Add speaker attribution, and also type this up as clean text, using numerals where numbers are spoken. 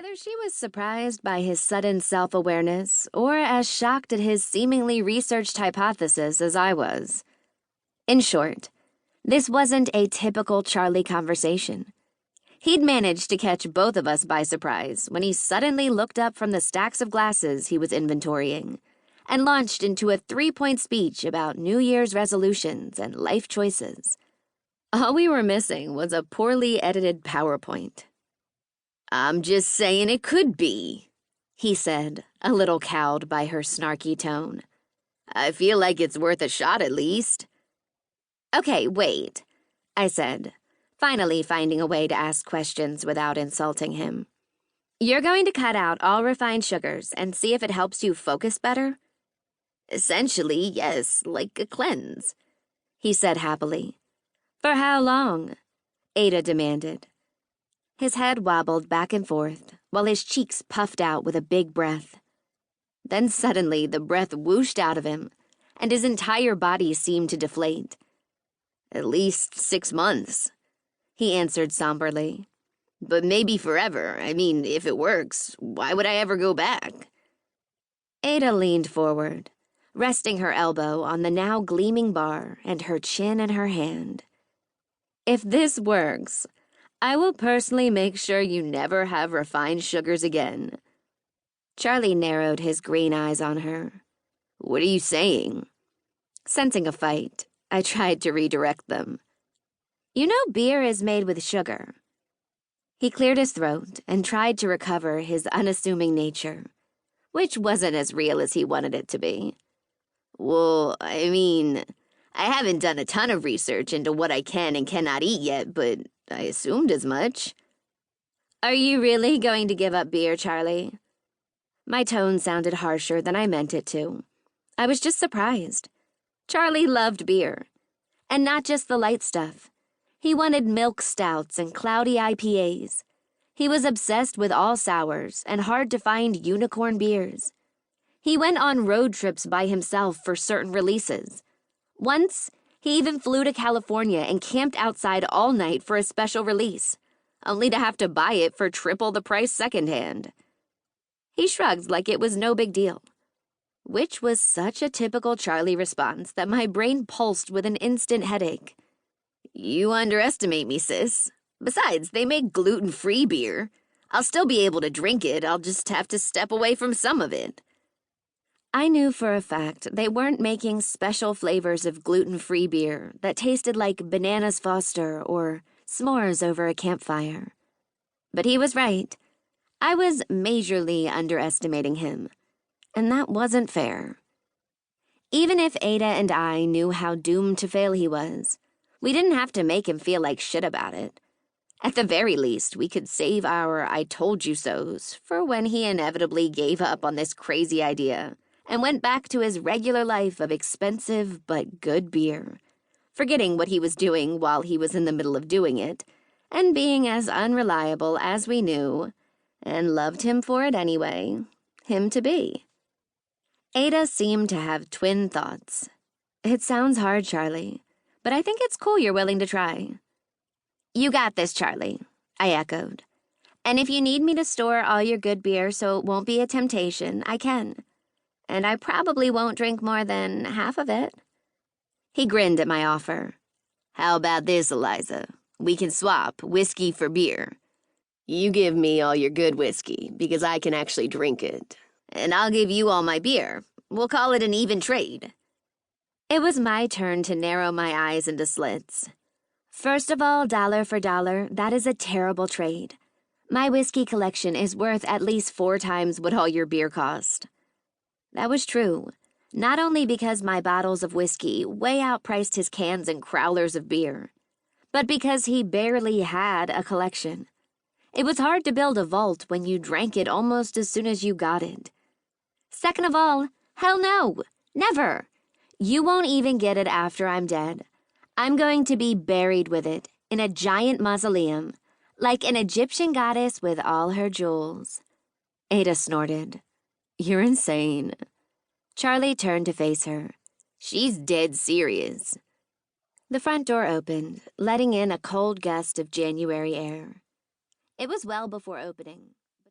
Speaker 1: Whether she was surprised by his sudden self-awareness or as shocked at his seemingly researched hypothesis as I was. In short, this wasn't a typical Charlie conversation. He'd managed to catch both of us by surprise when he suddenly looked up from the stacks of glasses he was inventorying and launched into a 3-point speech about New Year's resolutions and life choices. All we were missing was a poorly edited PowerPoint. "I'm just saying it could be," he said, a little cowed by her snarky tone. "I feel like it's worth a shot at least." "Okay, wait," I said, finally finding a way to ask questions without insulting him. "You're going to cut out all refined sugars and see if it helps you focus better?" "Essentially, yes, like a cleanse," he said happily. "For how long?" Ada demanded. His head wobbled back and forth, while his cheeks puffed out with a big breath. Then suddenly the breath whooshed out of him, and his entire body seemed to deflate. "At least 6 months," he answered somberly. "But maybe forever. I mean, if it works, why would I ever go back?" Ada leaned forward, resting her elbow on the now gleaming bar and her chin in her hand. "If this works, I will personally make sure you never have refined sugars again." Charlie narrowed his green eyes on her. "What are you saying?" Sensing a fight, I tried to redirect them. "You know beer is made with sugar." He cleared his throat and tried to recover his unassuming nature, which wasn't as real as he wanted it to be. "Well, I mean, I haven't done a ton of research into what I can and cannot eat yet, but I assumed as much." "Are you really going to give up beer, Charlie?" My tone sounded harsher than I meant it to. I was just surprised. Charlie loved beer. And not just the light stuff. He wanted milk stouts and cloudy IPAs. He was obsessed with all sours and hard-to-find unicorn beers. He went on road trips by himself for certain releases. Once, he even flew to California and camped outside all night for a special release, only to have to buy it for triple the price secondhand. He shrugged like it was no big deal, which was such a typical Charlie response that my brain pulsed with an instant headache. "You underestimate me, sis. Besides, they make gluten-free beer. I'll still be able to drink it, I'll just have to step away from some of it." I knew for a fact they weren't making special flavors of gluten-free beer that tasted like bananas Foster or s'mores over a campfire. But he was right. I was majorly underestimating him, and that wasn't fair. Even if Ada and I knew how doomed to fail he was, we didn't have to make him feel like shit about it. At the very least, we could save our I told you so's for when he inevitably gave up on this crazy idea and went back to his regular life of expensive but good beer, forgetting what he was doing while he was in the middle of doing it, and being as unreliable as we knew, and loved him for it anyway, him to be. Ada seemed to have twin thoughts. "It sounds hard, Charlie, but I think it's cool you're willing to try." "You got this, Charlie," I echoed. "And if you need me to store all your good beer so it won't be a temptation, I can. And I probably won't drink more than half of it." He grinned at my offer. "How about this, Eliza? We can swap whiskey for beer. You give me all your good whiskey because I can actually drink it. And I'll give you all my beer. We'll call it an even trade." It was my turn to narrow my eyes into slits. "First of all, dollar for dollar, that is a terrible trade. My whiskey collection is worth at least 4 times what all your beer cost." That was true, not only because my bottles of whiskey way outpriced his cans and crowlers of beer, but because he barely had a collection. It was hard to build a vault when you drank it almost as soon as you got it. Second of all, hell no, never. You won't even get it after I'm dead. I'm going to be buried with it in a giant mausoleum, like an Egyptian goddess with all her jewels. Ada snorted. "You're insane." Charlie turned to face her. "She's dead serious." The front door opened, letting in a cold gust of January air. It was well before opening.